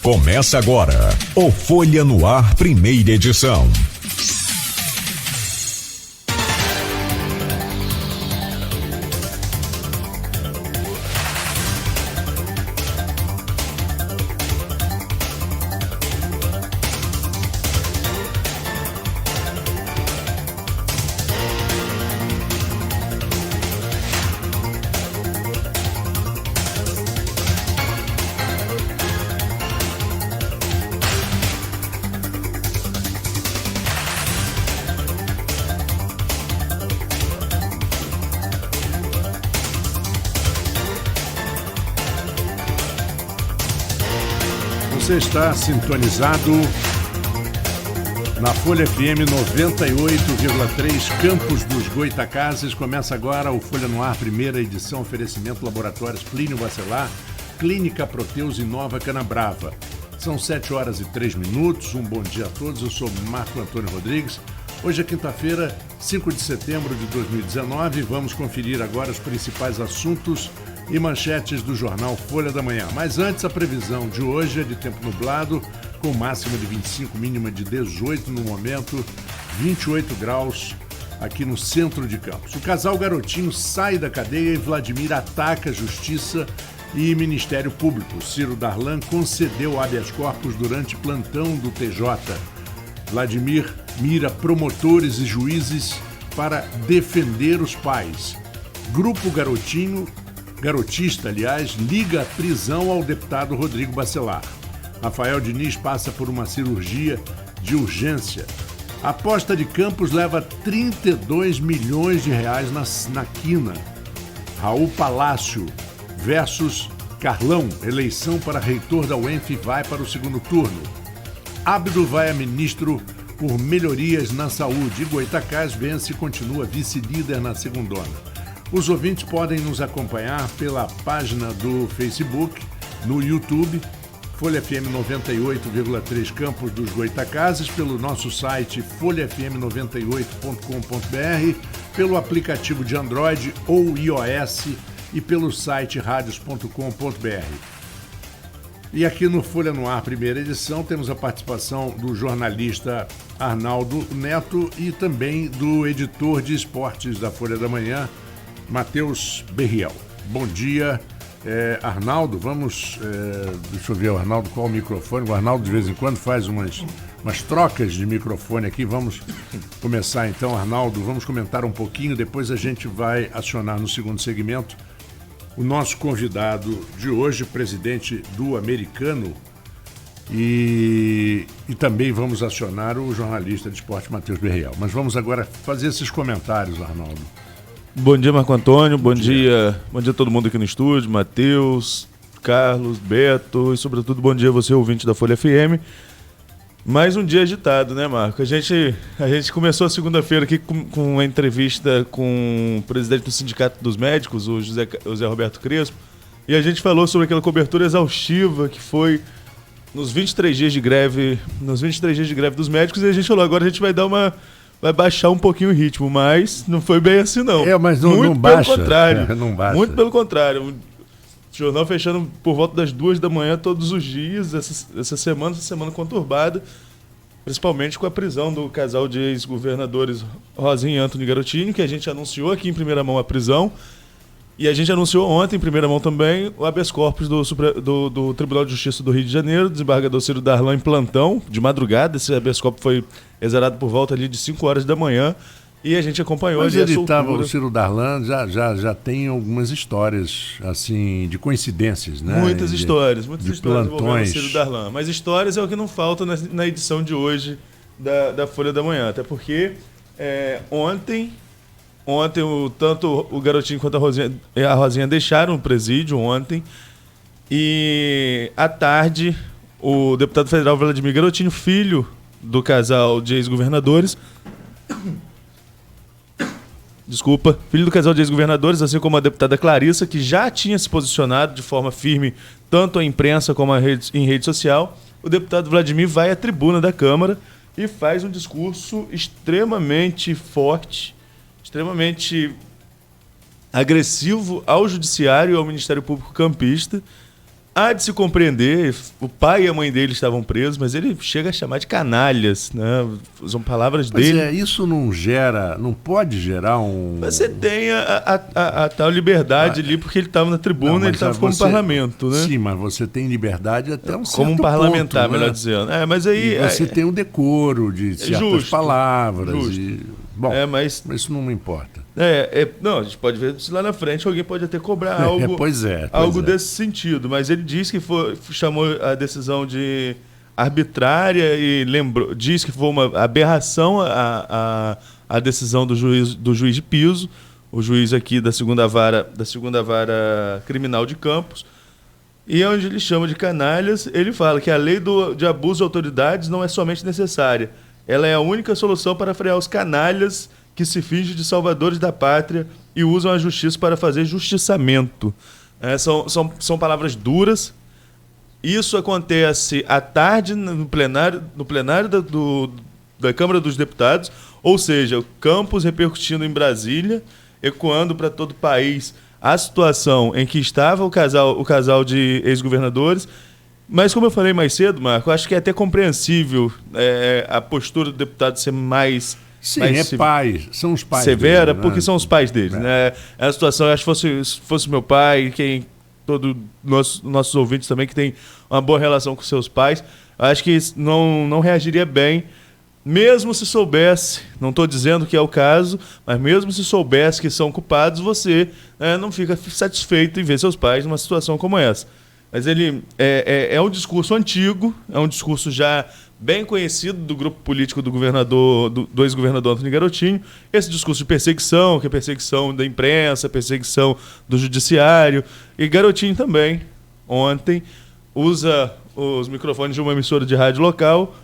Começa agora o Folha no Ar, primeira edição. Você está sintonizado na Folha FM 98,3, Campos dos Goitacazes. Começa agora o Folha no Ar, primeira edição, oferecimento Laboratórios Plínio Bacelar, Clínica Proteus e Nova Canabrava. São 7h03. Um bom dia a todos, eu sou Marco Antônio Rodrigues. Hoje é quinta-feira, 5 de setembro de 2019. Vamos conferir agora os principais assuntos e manchetes do jornal Folha da Manhã. Mas antes, a previsão de hoje é de tempo nublado, com máxima de 25, mínima de 18 no momento, 28 graus aqui no centro de Campos. O casal Garotinho sai da cadeia e Vladimir ataca a Justiça e Ministério Público. Ciro Darlan concedeu habeas corpus durante plantão do TJ. Vladimir mira promotores e juízes para defender os pais. Grupo Garotista, liga a prisão ao deputado Rodrigo Bacelar. Rafael Diniz passa por uma cirurgia de urgência. A aposta de Campos leva 32 milhões de reais na quina. Raul Palácio versus Carlão. Eleição para reitor da UENF vai para o segundo turno. Abdo vai a ministro por melhorias na saúde. Goitacás vence e continua vice-líder na segundona. Os ouvintes podem nos acompanhar pela página do Facebook, no YouTube, Folha FM 98,3 Campos dos Goitacazes, pelo nosso site folhafm98.com.br, pelo aplicativo de Android ou iOS e pelo site radios.com.br. E aqui no Folha no Ar, primeira edição, temos a participação do jornalista Arnaldo Neto e também do editor de esportes da Folha da Manhã, Matheus Berriel. Bom dia, Arnaldo. Vamos, deixa eu ver, o Arnaldo, qual o microfone? O Arnaldo de vez em quando faz umas trocas de microfone aqui. Vamos começar então, Arnaldo. Vamos comentar um pouquinho, depois a gente vai acionar no segundo segmento o nosso convidado de hoje, presidente do Americano, e também vamos acionar o jornalista de esporte Matheus Berriel. Mas vamos agora fazer esses comentários, Arnaldo. Bom dia, Marco Antônio. Bom dia a todo mundo aqui no estúdio, Matheus, Carlos, Beto e, sobretudo, bom dia a você, ouvinte da Folha FM. Mais um dia agitado, né, Marco? A gente começou a segunda-feira aqui com uma entrevista com o presidente do Sindicato dos Médicos, o José Roberto Crespo, e a gente falou sobre aquela cobertura exaustiva que foi nos 23 dias de greve dos médicos, e a gente falou, agora a gente vai baixar um pouquinho o ritmo, mas não foi bem assim, não. Mas não baixa. Não baixa. Muito pelo contrário. O jornal fechando por volta das 2 da manhã todos os dias, essa semana conturbada, principalmente com a prisão do casal de ex-governadores Rosinha e Antony Garotinho, que a gente anunciou aqui em primeira mão a prisão, e a gente anunciou ontem, em primeira mão também, o habeas corpus do Tribunal de Justiça do Rio de Janeiro, desembargador Ciro Darlan em plantão, de madrugada. Esse habeas corpus foi exarado por volta ali de 5 horas da manhã, e a gente acompanhou. Mas o Ciro Darlan já tem algumas histórias, assim, de coincidências, né? Muitas histórias envolvendo o Ciro Darlan. Mas histórias é o que não falta na edição de hoje da Folha da Manhã, até porque ontem tanto o Garotinho quanto a Rosinha deixaram o presídio ontem, e à tarde o deputado federal Vladimir Garotinho, filho do casal de ex-governadores, assim como a deputada Clarissa, que já tinha se posicionado de forma firme tanto à imprensa como em rede social, o deputado Vladimir vai à tribuna da Câmara e faz um discurso extremamente forte, extremamente agressivo ao Judiciário e ao Ministério Público campista, há de se compreender, o pai e a mãe dele estavam presos, mas ele chega a chamar de canalhas, né? São palavras dele. Isso não pode gerar um... Você tem a tal liberdade ali, porque ele estava na tribuna, ele estava como parlamento, né? Sim, mas você tem liberdade até um certo como um parlamentar, ponto, né? melhor dizendo. Mas aí... E você tem o decoro de certas palavras. Bom, mas isso não me importa. Não, a gente pode ver se lá na frente alguém pode até cobrar algo, algo desse sentido, mas ele diz que chamou a decisão de arbitrária e diz que foi uma aberração a decisão do juiz de piso, o juiz aqui da segunda vara criminal de Campos, e onde ele chama de canalhas, ele fala que a lei de abuso de autoridades não é somente necessária, ela é a única solução para frear os canalhas que se fingem de salvadores da pátria e usam a justiça para fazer justiçamento. São palavras duras. Isso acontece à tarde no plenário da Câmara dos Deputados, ou seja, o Campos repercutindo em Brasília, ecoando para todo o país a situação em que estava o casal de ex-governadores. Mas, como eu falei mais cedo, Marco, acho que é até compreensível a postura do deputado ser mais... Sim, são os pais severa, dele, né? Porque são os pais deles. Né? É a situação, acho que fosse meu pai, todos nossos ouvintes também, que tem uma boa relação com seus pais, acho que não reagiria bem, mesmo se soubesse, não estou dizendo que é o caso, mas mesmo se soubesse que são culpados, você não fica satisfeito em ver seus pais numa situação como essa. Mas ele é um discurso antigo, é um discurso já bem conhecido do grupo político do ex-governador Antony Garotinho. Esse discurso de perseguição, que é perseguição da imprensa, perseguição do judiciário. E Garotinho também, ontem, usa os microfones de uma emissora de rádio local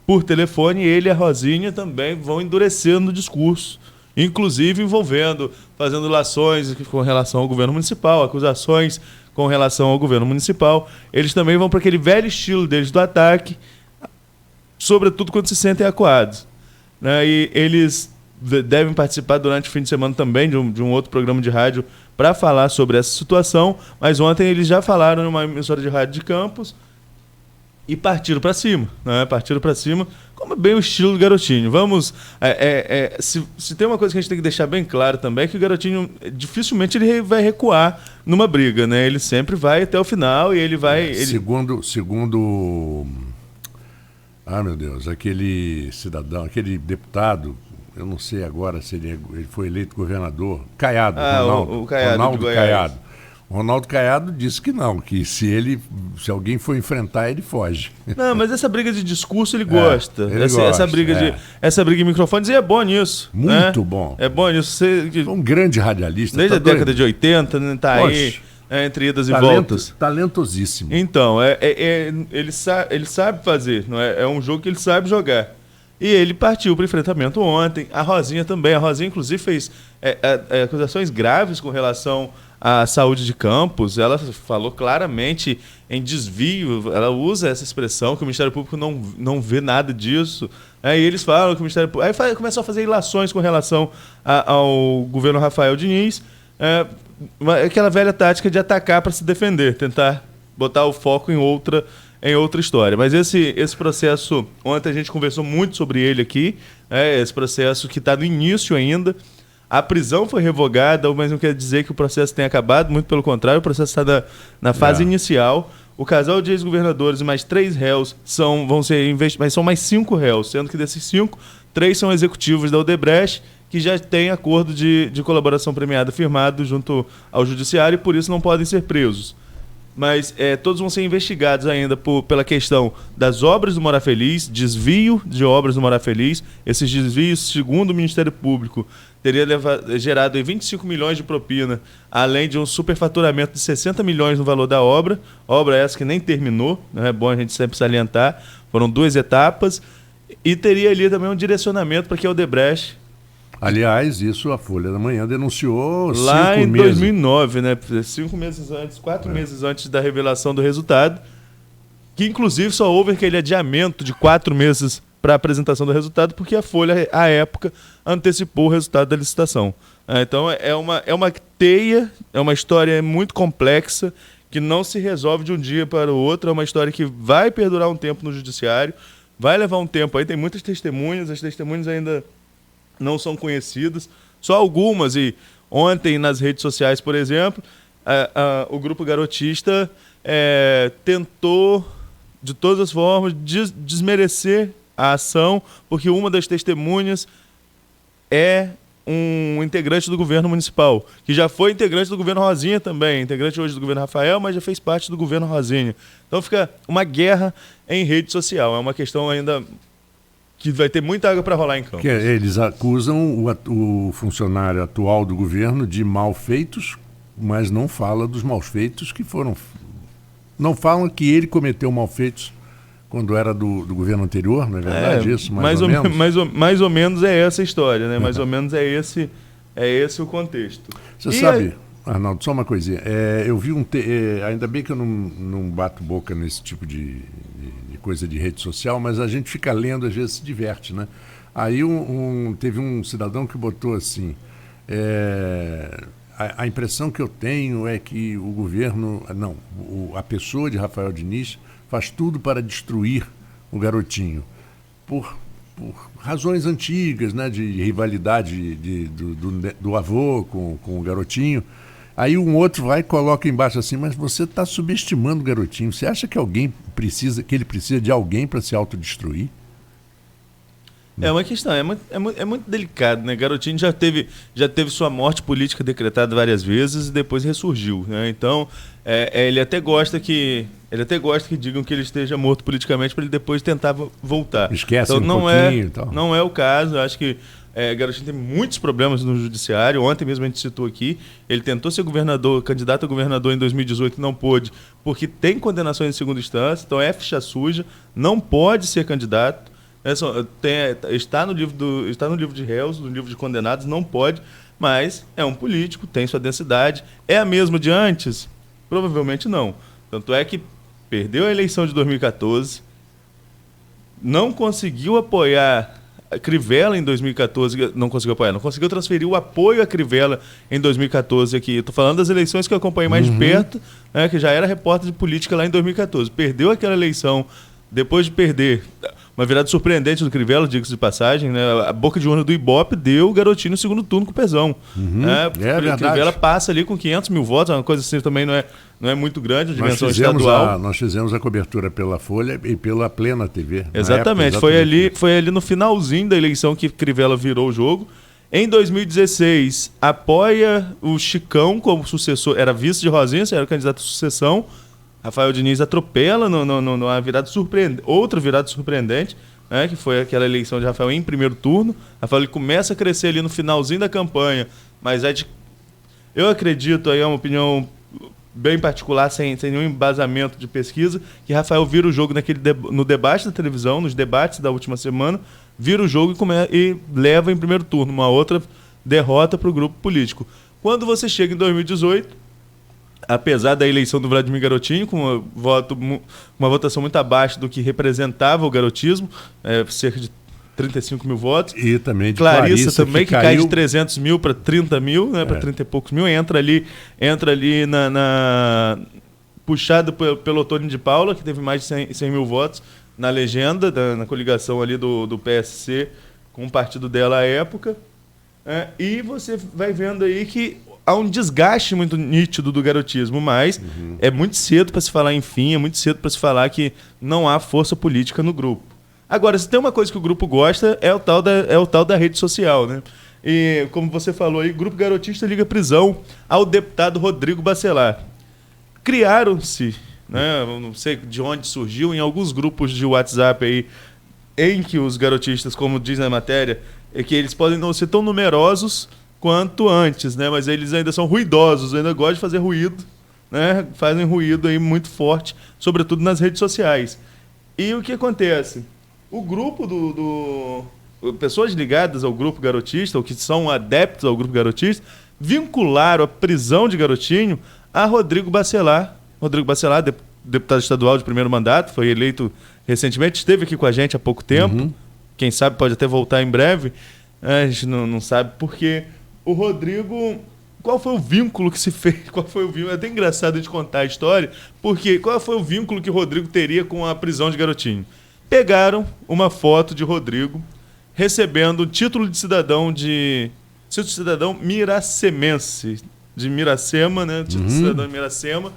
por telefone, e ele e a Rosinha também vão endurecendo o discurso, inclusive fazendo ilações com relação ao governo municipal, acusações com relação ao governo municipal. Eles também vão para aquele velho estilo deles do ataque, sobretudo quando se sentem acuados. Né? E eles devem participar durante o fim de semana também de um outro programa de rádio para falar sobre essa situação, mas ontem eles já falaram numa emissora de rádio de Campos e partiram para cima, né? Partiram para cima, como bem o estilo do Garotinho. Vamos... se tem uma coisa que a gente tem que deixar bem claro também, é que o Garotinho, dificilmente ele vai recuar numa briga, né? Ele sempre vai até o final e ele vai... Segundo... Ah, meu Deus, aquele cidadão, aquele deputado, eu não sei agora se ele foi eleito governador, Caiado, Ronaldo Caiado. O Ronaldo Caiado disse que não, que se alguém for enfrentar, ele foge. Não, mas essa briga de discurso ele gosta. Essa briga de microfones, e é bom nisso. Muito bom. É bom nisso. Um grande radialista. Desde a década de 80, né, tá aí, entre idas e voltas. Talentosíssimo. Então, ele sabe fazer, não é? É um jogo que ele sabe jogar. E ele partiu para o enfrentamento ontem. A Rosinha também. A Rosinha, inclusive, fez acusações graves com relação à saúde de Campos. Ela falou claramente em desvio. Ela usa essa expressão que o Ministério Público não vê nada disso. E eles falam que o Ministério Público... Aí começou a fazer ilações com relação ao governo Rafael Diniz. Aquela velha tática de atacar para se defender. Tentar botar o foco em outra história. Mas esse processo, ontem a gente conversou muito sobre ele aqui, esse processo que está no início ainda. A prisão foi revogada, mas não quer dizer que o processo tenha acabado, muito pelo contrário, o processo está na fase inicial. O casal de ex-governadores e mais 3 réus vão ser investigados, mas são mais 5 réus, sendo que desses 5, 3 são executivos da Odebrecht, que já tem acordo de colaboração premiada firmado junto ao judiciário e por isso não podem ser presos. Mas todos vão ser investigados ainda pela questão das obras do Morar Feliz, desvio de obras do Morar Feliz. Esses desvios, segundo o Ministério Público, teria gerado 25 milhões de propina, além de um superfaturamento de 60 milhões no valor da obra. Obra essa que nem terminou, né? É bom a gente sempre salientar. Foram 2 etapas. E teria ali também um direcionamento para que a Odebrecht... Aliás, isso a Folha da Manhã denunciou lá em 2009, né? 5 meses antes, 4 meses antes da revelação do resultado, que inclusive só houve aquele adiamento de 4 meses para a apresentação do resultado, porque a Folha, à época, antecipou o resultado da licitação. Então é uma teia, é uma história muito complexa, que não se resolve de um dia para o outro, é uma história que vai perdurar um tempo no judiciário, vai levar um tempo aí, tem muitas testemunhas, as testemunhas ainda não são conhecidas, só algumas, e ontem nas redes sociais, por exemplo, o grupo garotista tentou, de todas as formas, desmerecer a ação, porque uma das testemunhas é um integrante do governo municipal, que já foi integrante do governo Rosinha também, integrante hoje do governo Rafael, mas já fez parte do governo Rosinha. Então fica uma guerra em rede social, é uma questão ainda que vai ter muita água para rolar em campo. Eles acusam o funcionário atual do governo de malfeitos, mas não fala dos malfeitos que foram... Não falam que ele cometeu malfeitos quando era do governo anterior, não é verdade isso? Mais ou menos é essa a história, né? Mais ou menos é esse o contexto. Você sabe, Arnaldo, só uma coisinha. Eu vi ainda bem que eu não bato boca nesse tipo de coisa de rede social, mas a gente fica lendo, às vezes se diverte, né? Aí teve um cidadão que botou assim, a impressão que eu tenho é que o governo, a pessoa de Rafael Diniz faz tudo para destruir o garotinho, por razões antigas, né, de rivalidade do avô com o garotinho. Aí um outro vai e coloca embaixo assim, mas você está subestimando o garotinho. Você acha que ele precisa de alguém para se autodestruir? É uma questão, é muito delicado, né? Garotinho já teve sua morte política decretada várias vezes e depois ressurgiu, né? Então, ele até gosta que digam que ele esteja morto politicamente para ele depois tentar voltar. Esquece então, um pouquinho e tal. Não é o caso, eu acho que Garotinho tem muitos problemas no judiciário. Ontem mesmo a gente citou aqui, ele tentou ser candidato a governador em 2018 e não pôde, porque tem condenações em segunda instância, então é ficha suja, não pode ser candidato. Está no livro de réus, no livro de condenados, não pode, mas é um político, tem sua densidade. É a mesma de antes? Provavelmente não. Tanto é que perdeu a eleição de 2014, não conseguiu apoiar a Crivella em 2014, não conseguiu transferir o apoio a Crivella em 2014 aqui. Estou falando das eleições que eu acompanhei mais de perto, né, que já era repórter de política lá em 2014. Perdeu aquela eleição, depois de perder... Uma virada surpreendente do Crivella, diga-se de passagem, né? A boca de urna do Ibope deu o Garotinho no segundo turno com o Pezão. O Crivella passa ali com 500 mil votos, uma coisa assim também não é muito grande, a dimensão estadual. Nós fizemos a cobertura pela Folha e pela Plena TV. Exatamente, foi ali no finalzinho da eleição que Crivella virou o jogo. Em 2016, apoia o Chicão como sucessor, era vice de Rosinha, era candidato à sucessão. Rafael Diniz atropela numa virada outra virada surpreendente, né, que foi aquela eleição de Rafael em primeiro turno. Rafael ele começa a crescer ali no finalzinho da campanha, mas eu acredito, aí é uma opinião bem particular, sem nenhum embasamento de pesquisa, que Rafael vira o jogo no debate da televisão, nos debates da última semana, vira o jogo e leva em primeiro turno uma outra derrota para o grupo político. Quando você chega em 2018, apesar da eleição do Vladimir Garotinho, com uma votação muito abaixo do que representava o garotismo, cerca de 35 mil votos. E também de Clarissa também, que cai de 300 mil para 30 mil, né, para 30 e poucos mil, entra ali puxado pelo Otônio de Paula, que teve mais de 100 mil votos na legenda, na coligação ali do PSC com o partido dela à época. E você vai vendo aí que há um desgaste muito nítido do garotismo, mas é muito cedo para se falar em fim, é muito cedo para se falar que não há força política no grupo. Agora, se tem uma coisa que o grupo gosta, é o tal da rede social, né? E, como você falou aí, o grupo garotista liga prisão ao deputado Rodrigo Bacelar. Criaram-se, né, não sei de onde surgiu, em alguns grupos de WhatsApp aí, em que os garotistas, como diz na matéria, que eles podem não ser tão numerosos quanto antes, né? Mas eles ainda são ruidosos, ainda gostam de fazer ruído, né? Fazem ruído aí muito forte, sobretudo nas redes sociais. E o que acontece? O grupo pessoas ligadas ao grupo garotista, ou que são adeptos ao grupo garotista, vincularam a prisão de Garotinho a Rodrigo Bacelar. Rodrigo Bacelar, deputado estadual de primeiro mandato, foi eleito recentemente, esteve aqui com a gente há pouco tempo, quem sabe pode até voltar em breve, a gente não sabe porque o Rodrigo qual foi o vínculo que se fez, qual foi o vínculo, é até engraçado de contar a história, porque qual foi o vínculo que o Rodrigo teria com a prisão de Garotinho? Pegaram uma foto de Rodrigo recebendo o título de cidadão miracemense, de Miracema, né? Título de cidadão de Miracema.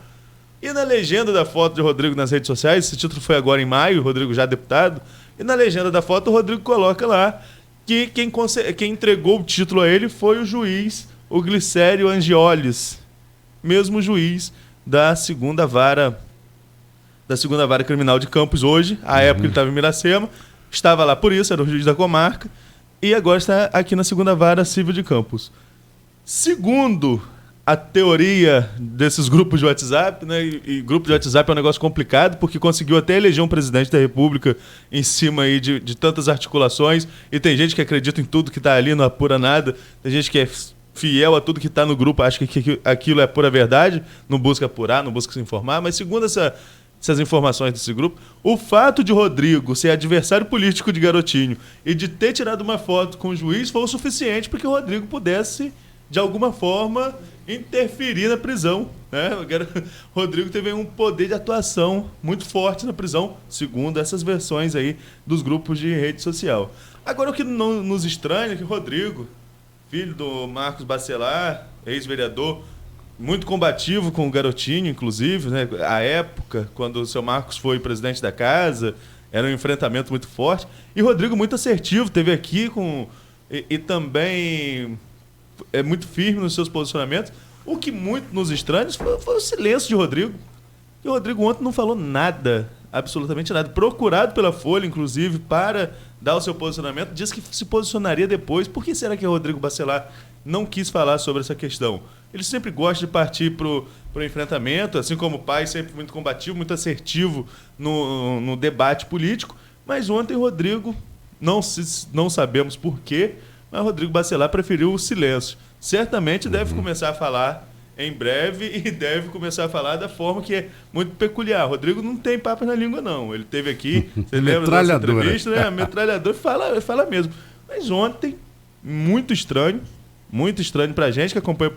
E na legenda da foto de Rodrigo nas redes sociais, esse título foi agora em maio, Rodrigo já deputado, e na legenda da foto o Rodrigo coloca lá que quem entregou o título a ele foi o juiz, o Glicério Angiolis, mesmo juiz da segunda vara criminal de Campos hoje. À época ele estava em Miracema, estava lá por isso, era o juiz da comarca, e agora está aqui na segunda vara civil de Campos. Segundo a teoria desses grupos de WhatsApp, né? E grupo de WhatsApp é um negócio complicado, porque conseguiu até eleger um presidente da República em cima aí de tantas articulações, e tem gente que acredita em tudo que está ali, não apura nada, tem gente que é fiel a tudo que está no grupo, acha que aquilo é pura verdade, não busca apurar, não busca se informar, mas segundo essas informações desse grupo, o fato de Rodrigo ser adversário político de Garotinho e de ter tirado uma foto com o juiz foi o suficiente para que o Rodrigo pudesse, de alguma forma, interferir na prisão, né? O Rodrigo teve um poder de atuação muito forte na prisão, segundo essas versões aí dos grupos de rede social. Agora, o que não nos estranha é que o Rodrigo, filho do Marcos Bacelar, ex-vereador, muito combativo com o Garotinho, inclusive, né? À época, quando o seu Marcos foi presidente da casa, era um enfrentamento muito forte. E Rodrigo muito assertivo, teve aqui e também é muito firme nos seus posicionamentos. O que muito nos estranha foi o silêncio de Rodrigo. E o Rodrigo ontem não falou nada, absolutamente nada. Procurado pela Folha, inclusive, para dar o seu posicionamento, disse que se posicionaria depois. Por que será que o Rodrigo Bacelar não quis falar sobre essa questão? Ele sempre gosta de partir para o enfrentamento, assim como o pai, sempre muito combativo, muito assertivo no debate político. Mas ontem o Rodrigo, não sabemos por quê, mas o Rodrigo Bacelar preferiu o silêncio. Certamente deve começar a falar em breve e deve começar a falar da forma que é muito peculiar. O Rodrigo não tem papas na língua, não. Ele teve aqui, você lembra da entrevista, né? A metralhadora fala mesmo. Mas ontem, muito estranho pra gente que acompanha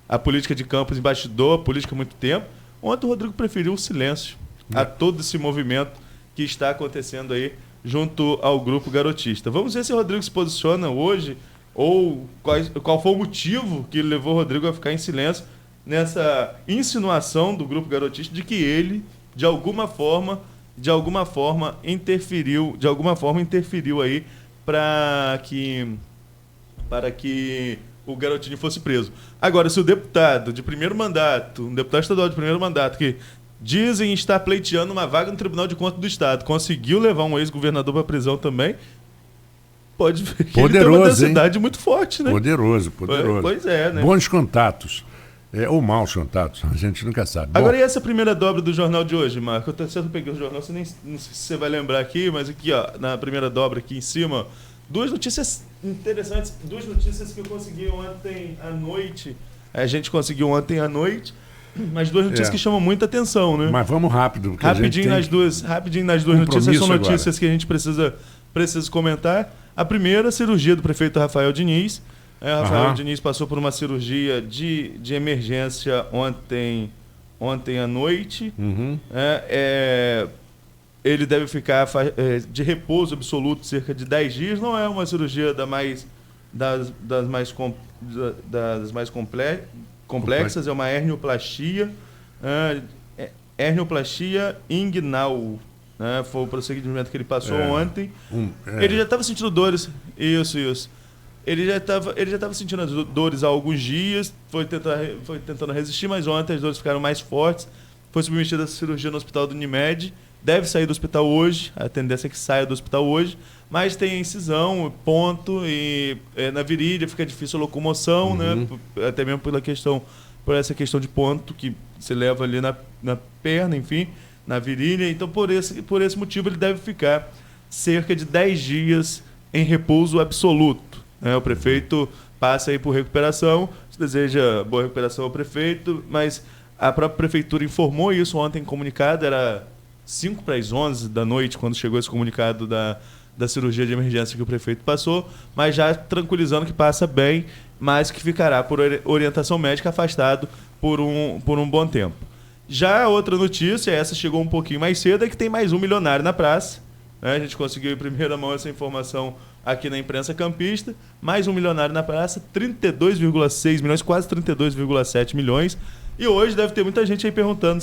a política de Campos em bastidor, a política há muito tempo. Ontem o Rodrigo preferiu o silêncio a todo esse movimento que está acontecendo aí junto ao grupo garotista. Vamos ver se o Rodrigo se posiciona hoje ou qual foi o motivo que levou o Rodrigo a ficar em silêncio nessa insinuação do grupo garotista de que ele, de alguma forma interferiu aí para que o Garotinho fosse preso. Agora, se o deputado de primeiro mandato, um deputado estadual de primeiro mandato, que dizem estar pleiteando uma vaga no Tribunal de Contas do Estado, conseguiu levar um ex-governador para prisão também, pode ver que ele tem uma densidade muito forte, né? Poderoso. Pois é, né? Bons contatos. Ou maus contatos, a gente nunca sabe. Agora, e essa primeira dobra do jornal de hoje, Marco? Eu peguei o jornal, não sei se você vai lembrar aqui, mas aqui, ó, na primeira dobra aqui em cima, duas notícias interessantes, duas notícias que eu consegui ontem à noite. A gente conseguiu ontem à noite, mas duas notícias que chamam muita atenção, né? Mas vamos rápido. Rapidinho nas duas notícias, são notícias agora que a gente precisa comentar. A primeira, a cirurgia do prefeito Rafael Diniz. Rafael Diniz passou por uma cirurgia de emergência ontem à noite. Ele deve ficar de repouso absoluto cerca de 10 dias. Não é uma cirurgia das mais complexas, é uma hernioplastia. Hernioplastia inguinal. Foi o procedimento que ele passou ontem. Ele já estava sentindo dores. Isso. Ele já estava sentindo dores há alguns dias, foi tentando resistir, mas ontem as dores ficaram mais fortes. Foi submetido a cirurgia no hospital do Unimed. Deve sair do hospital hoje, a tendência é que saia do hospital hoje, mas tem incisão, ponto, e na virilha fica difícil a locomoção, né? Até mesmo por essa questão de ponto que se leva ali na perna, enfim, na virilha. Então, por esse motivo, ele deve ficar cerca de 10 dias em repouso absoluto. O prefeito passa aí por recuperação, se deseja boa recuperação ao prefeito, mas a própria prefeitura informou isso ontem em comunicado, era 10:55 da noite quando chegou esse comunicado da cirurgia de emergência que o prefeito passou, mas já tranquilizando que passa bem mas que ficará por orientação médica afastado por um bom tempo. Já a outra notícia, essa chegou um pouquinho mais cedo, é que tem mais um milionário na praça. Né? A gente conseguiu em primeira mão essa informação aqui na imprensa campista. Mais um milionário na praça, 32,6 milhões, quase 32,7 milhões. E hoje deve ter muita gente aí perguntando,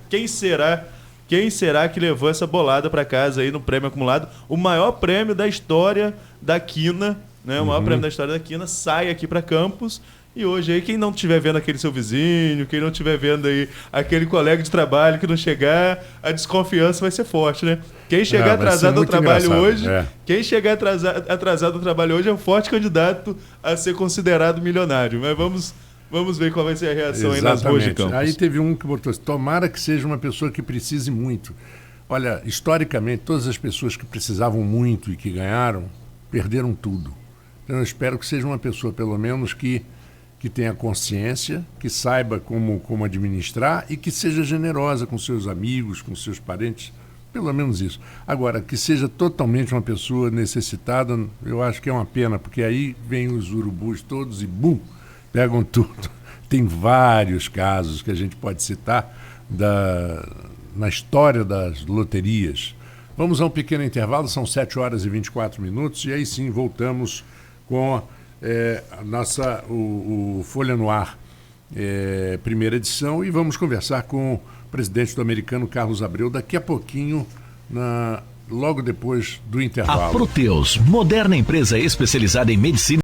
quem será que levou essa bolada para casa aí no prêmio acumulado? O maior prêmio da história da Quina, né? O maior prêmio da história da Quina sai aqui para Campos. E hoje aí, quem não estiver vendo aquele seu vizinho, quem não estiver vendo aí aquele colega de trabalho que não chegar, a desconfiança vai ser forte, né? Quem chegar atrasado ao trabalho hoje, quem chegar atrasado ao trabalho hoje é um forte candidato a ser considerado milionário. Mas vamos ver qual vai ser a reação aí nas ruas de Campos. Aí teve um que botou, tomara que seja uma pessoa que precise muito. Olha, historicamente, todas as pessoas que precisavam muito e que ganharam, perderam tudo. Então eu espero que seja uma pessoa, pelo menos, que tenha consciência, que saiba como administrar e que seja generosa com seus amigos, com seus parentes, pelo menos isso. Agora, que seja totalmente uma pessoa necessitada, eu acho que é uma pena, porque aí vem os urubus todos e bum, pegam tudo. Tem vários casos que a gente pode citar na história das loterias. Vamos a um pequeno intervalo, são 7 horas e 24 minutos, e aí sim voltamos com o Folha no Ar, primeira edição, e vamos conversar com o presidente do Americano, Carlos Abreu, daqui a pouquinho, logo depois do intervalo. A Proteus, moderna empresa especializada em medicina